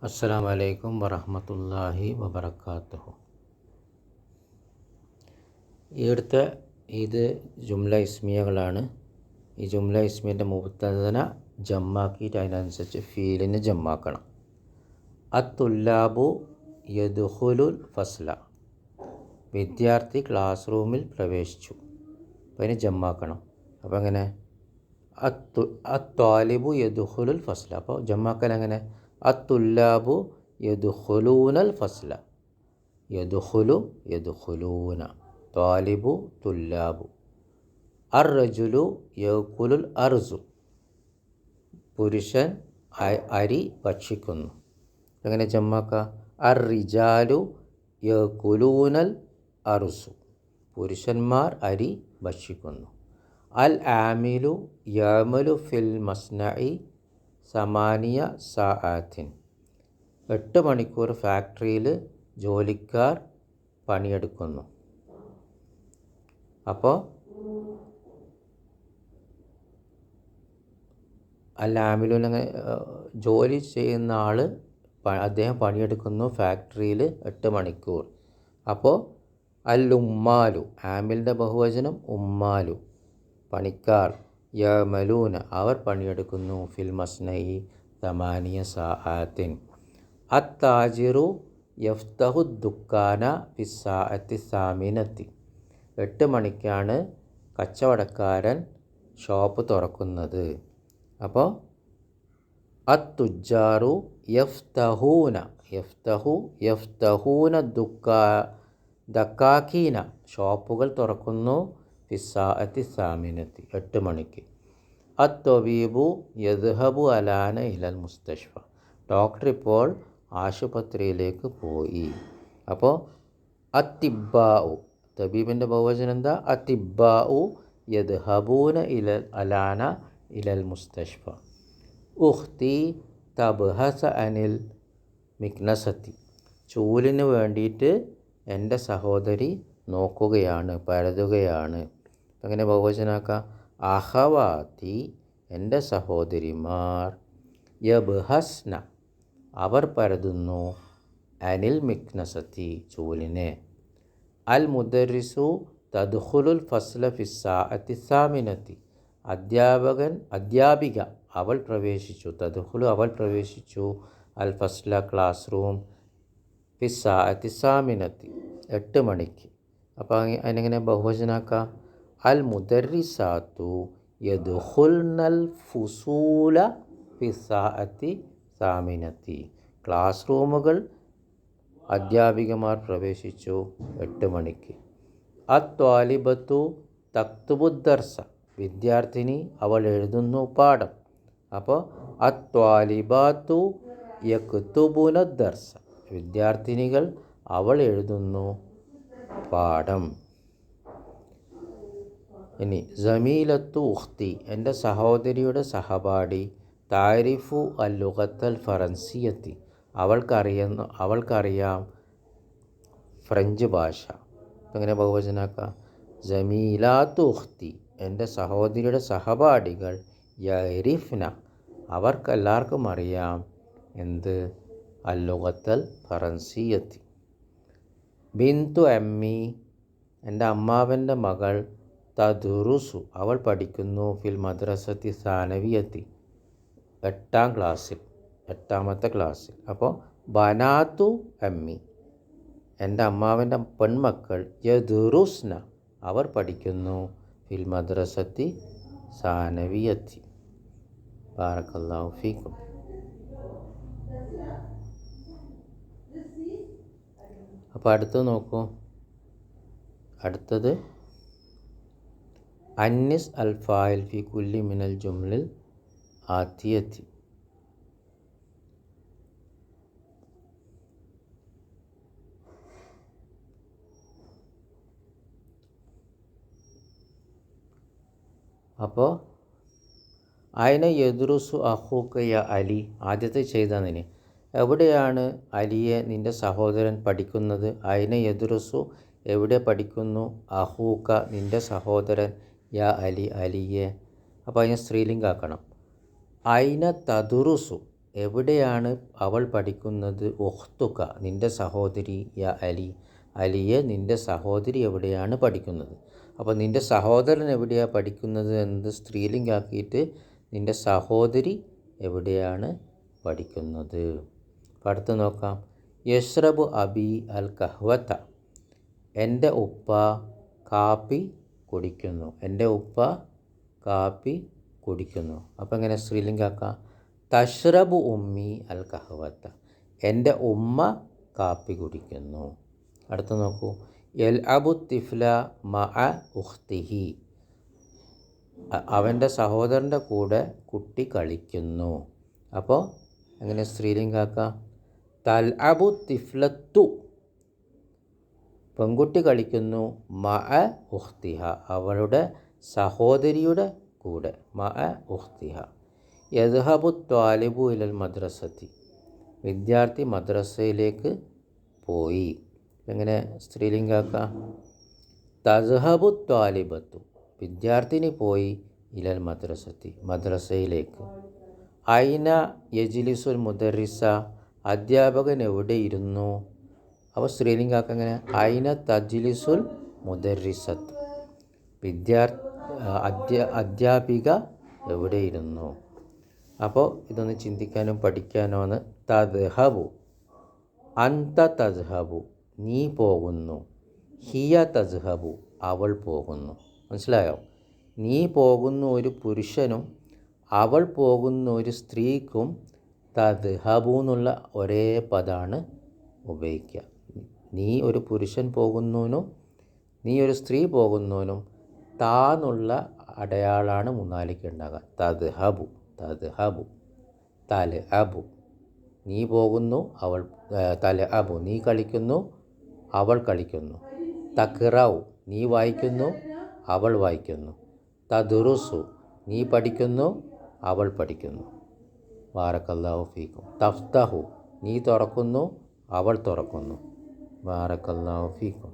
അസ്സലാമു അലൈക്കും വറഹ്മത്തുള്ളാഹി വബറകാതുഹു. ഇവിടുത്തെ ഇത് ജുംല ഇസ്മിയകളാണ്. ഈ ജുംല ഇസ്മിയൻ്റെ മുബ്തദനെ ജമ്മാക്കിയിട്ട് അതിനനുസരിച്ച് ഫീലിന് ജമ്മാക്കണം. അത്തുല്ലാബു യദ്ഖുലുൽ ഫസ്ല, വിദ്യാർത്ഥി ക്ലാസ് റൂമിൽ പ്രവേശിച്ചു. അപ്പോൾ അതിന് ജമ്മാക്കണം. അപ്പോൾ എങ്ങനെ? അത്വാലിബു യദ്ഖുലുൽ ഫസ്ല. അപ്പോൾ ജമ്മാക്കൽ എങ്ങനെ? അത്തുല്ലാബു യദ്ഖുലൂനൽ ഫസ്ല. യദ്ഖുലു യദ്ഖുലൂന, ത്വാലിബു തുല്ലാബു. അർറജുലു യഅ്കുലുൽ അർസു, പുരുഷൻ അരി ഭക്ഷിക്കുന്നു. എങ്ങനെ ജമ്മാക്ക? അർറിജാലു യഅ്കുലൂനൽ അർസു, പുരുഷന്മാർ അരി ഭക്ഷിക്കുന്നു. അൽ ആമിലു യഅ്മലു ഫിൽ മസ്നഇ സമാനിയ സആത്തിൻ, 8 മണിക്കൂർ ഫാക്ടറിയിൽ ജോലിക്കാർ പണിയെടുക്കുന്നു. അപ്പോൾ അൽ ആമിലുനെ ജോലി ചെയ്യുന്ന ആൾ, അദ്ദേഹം പണിയെടുക്കുന്നു ഫാക്ടറിയിൽ 8 മണിക്കൂർ. അപ്പോൾ അൽ ഉമ്മാലു, ആമിലിൻ്റെ ബഹുവചനം ഉമ്മാലു, പണിക്കാർ. യഅ്മലൂന, അവർ പണിയെടുക്കുന്നു. ഫിൽ മസ്നഇ സമാനിയ സആത്തിൻ. അത്താജിറു യഫ്തഹു ദുക്കാന ഫിസ്സാഅത്തി സാമിനത്തി, 8 മണിക്കാണ് കച്ചവടക്കാരൻ ഷോപ്പ് തുറക്കുന്നത്. അപ്പോൾ അത്തുജാറു യഫ്തഹൂന, യഫ്തഹൂന ദക്കാക്കീന, ഷോപ്പുകൾ തുറക്കുന്നു. ഫിസ്സാഅത്തി സാമിനത്തി, 8 മണിക്ക്. അത്തൊബീബു യദ്ഹബു അലാന ഇലൽ മുസ്തഷ്ഫ, ഡോക്ടർ ഇപ്പോൾ ആശുപത്രിയിലേക്ക് പോയി. അപ്പോൾ അത്തിബ്ബാഉ, തബീബിൻ്റെ ബഹുവചനം എന്താ? അത്തിബ്ബാഉ യദ്ഹബൂന അലാന ഇലൽ മുസ്തഷ്ഫ. ഉഖ്തി തബ്ഹസ അനിൽ മിക്നസത്തി, ചൂലിന് വേണ്ടിയിട്ട് എൻ്റെ സഹോദരി നോക്കുകയാണ്, പരതുകയാണ്. അങ്ങനെ ബഹുവചനാക്കാം. അഹവാത്തി, എൻ്റെ സഹോദരിമാർ. യബ്ഹസ്ന, അവർ പരതുന്നു. അനിൽ മിക്നസത്തി, ചൂലിനെ. അൽ മുദരിസു തദ്ഖുലുൽ ഫസ്ല ഫിസ്സാഅത്തി സാമിനത്തി, അധ്യാപിക അവൾ പ്രവേശിച്ചു. തദ്ഖുലു, അവൾ പ്രവേശിച്ചു. അൽ ഫസ്ല, ക്ലാസ് റൂം. ഫിസ്സാഅത്തി സാമിനത്തി, 8 മണിക്ക്. അപ്പോൾ അതിനെങ്ങനെ ബഹുവചനാക്കാം? അൽ മുദരിസാത്തു യദ്ഖുൽനൽ ഫുസൂല ഫിസ്സാഅത്തി സാമിനത്തി, ക്ലാസ് റൂമുകൾ അധ്യാപികമാർ പ്രവേശിച്ചു 8 മണിക്ക്. അത്വാലിബത്തു തക്തുബുദ്ദർസ, വിദ്യാർത്ഥിനി അവൾ എഴുതുന്നു പാഠം. അപ്പോൾ അത്വാലിബാത്തു യക്തുബുനദ്ദർസ, വിദ്യാർത്ഥിനികൾ അവൾ എഴുതുന്നു പാഠം. ഇനി ജമീലത്തു ഉഖ്തി, എൻ്റെ സഹോദരിയുടെ താരിഫു അൽ ലുഗത്തൽ ഫറൻസിയത്തി, അവൾക്കറിയാം ഫ്രഞ്ച് ഭാഷ. അങ്ങനെ ബഹുവചനാക്കാം. ജമീലാത്തു ഉഖ്തി, എൻ്റെ സഹോദരിയുടെ സഹപാഠികൾ. യരിഫ്ന, അവർക്കെല്ലാവർക്കും അറിയാം എന്ത്? അൽ ലുഗത്തൽ ഫറൻസിയത്തി. ബിന്തു അമ്മി, എൻ്റെ അമ്മാവൻ്റെ മകൾ. തദുറുസു, അവൾ പഠിക്കുന്നു. ഫിൽ മദ്രസത്തി സാനവിയത്തി, 8ാമത്തെ ക്ലാസ്സിൽ. അപ്പോൾ ബനാത്തു അമ്മി, എൻ്റെ അമ്മാവൻ്റെ പെൺമക്കൾ. യദുറുസ്ന, അവർ പഠിക്കുന്നു. ഫിൽ മദ്രസത്തി സാനവിയത്തി. ബാറക്കല്ലാഹു ഫീക്കും. അപ്പോൾ അടുത്തത് നോക്കൂ. അടുത്തത് അന്നിസ് അൽ ഫായിൽ ഫി കുല്ലി മിനൽ ജുംലിൽ ആത്തിയത്തി. അപ്പോൾ അയിന യദ്റുസു അഖൂക യ അലി, ആദ്യത്തെ ചെയ്തതിന് എവിടെയാണ് അലിയെ നിൻ്റെ സഹോദരൻ പഠിക്കുന്നത്? അയിന യദ്റുസു, എവിടെ പഠിക്കുന്നു? അഖൂക, നിൻ്റെ സഹോദരൻ. യ അലി, അലിയെ. അപ്പോൾ അതിനെ സ്ത്രീലിംഗാക്കണം. അയിന തദുറുസു, എവിടെയാണ് അവൾ പഠിക്കുന്നത്? ഉഖ്തുക നിൻ്റെ സഹോദരി, യാ അലി അലിയെ നിൻ്റെ സഹോദരി എവിടെയാണ് പഠിക്കുന്നത്? അപ്പോൾ നിൻ്റെ സഹോദരൻ എവിടെയാണ് പഠിക്കുന്നത് എന്നത് സ്ത്രീലിംഗാക്കിയിട്ട് നിൻ്റെ സഹോദരി എവിടെയാണ് പഠിക്കുന്നത്? അപ്പോൾ അടുത്ത് നോക്കാം. യശ്രബു അബി അൽ കഹ്വത്ത എൻ്റെ ഉപ്പ കാപ്പി കുടിക്കുന്നു. എൻ്റെ ഉപ്പ കാപ്പി കുടിക്കുന്നു. അപ്പോൾ എങ്ങനെ സ്ത്രീലിംഗാക്കാം? തഷ്റബു ഉമ്മി അൽ കഹ്വത്ത എൻ്റെ ഉമ്മ കാപ്പി കുടിക്കുന്നു. അടുത്ത് നോക്കൂ. യൽ അബു തിഫ്ല മഅ ഉഖ്തിഹി അവൻ്റെ സഹോദരൻ്റെ കൂടെ കുട്ടി കളിക്കുന്നു. അപ്പോൾ എങ്ങനെ സ്ത്രീലിംഗാക്കാം? തൽ അബു തിഫ്ലത്തു പെൺകുട്ടി കളിക്കുന്നു, മഅ ഉഖ്തിഹ അവളുടെ സഹോദരിയുടെ കൂടെ, മഅ ഉഖ്തിഹ. യദ്ഹബു ത്വാലിബു ഇലൽ മദ്രസത്തി വിദ്യാർത്ഥി മദ്രസയിലേക്ക് പോയി. എങ്ങനെ സ്ത്രീലിംഗാക്കാം? തസ്ഹബു ത്വാലിബത്തു വിദ്യാർത്ഥിനി പോയി, ഇലൽ മദ്രസത്തി മദ്രസയിലേക്ക്. ഐന യജ്ലിസുൽ മുദർരിസ അധ്യാപകൻ എവിടെ ഇരുന്നു? അപ്പോൾ സ്ത്രീലിംഗാക്കം എങ്ങനെ? ഐന തജ്ലിസുൽ മുദർരിസത്ത് അധ്യാപിക എവിടെ ഇരുന്നു? അപ്പോൾ ഇതൊന്ന് ചിന്തിക്കാനും പഠിക്കാനുമാണ്. തദ്ഹബു അന്ത തദ്ഹബു നീ പോകുന്നു, ഹിയ തദ്ഹബു അവൾ പോകുന്നു. മനസ്സിലായോ? നീ പോകുന്ന ഒരു പുരുഷനും അവൾ പോകുന്ന ഒരു സ്ത്രീക്കും തദ്ഹബു എന്നുള്ള ഒരേ പദമാണ് ഉപയോഗിക്കുക. നീ ഒരു പുരുഷൻ പോകുന്നവനും നീ ഒരു സ്ത്രീ പോകുന്നവനും താന്നുള്ള അടയാളാണ് മുന്നാലിക്ക് ഉണ്ടാകുക. തദ്ഹബു തദ്ഹബു തൽ അബു നീ പോകുന്നു, അവൾ തൽ അബു നീ കളിക്കുന്നു, അവൾ കളിക്കുന്നു. തഖ്റഉ നീ വായിക്കുന്നു, അവൾ വായിക്കുന്നു. തദ്റുസു നീ പഠിക്കുന്നു, അവൾ പഠിക്കുന്നു. ബാറക്കല്ലാഹു ഫീക്കും. തഫ്തഹു നീ തുറക്കുന്നു, അവൾ തുറക്കുന്നു. ബാറക്കല്ലാഹു ഫീക്കും.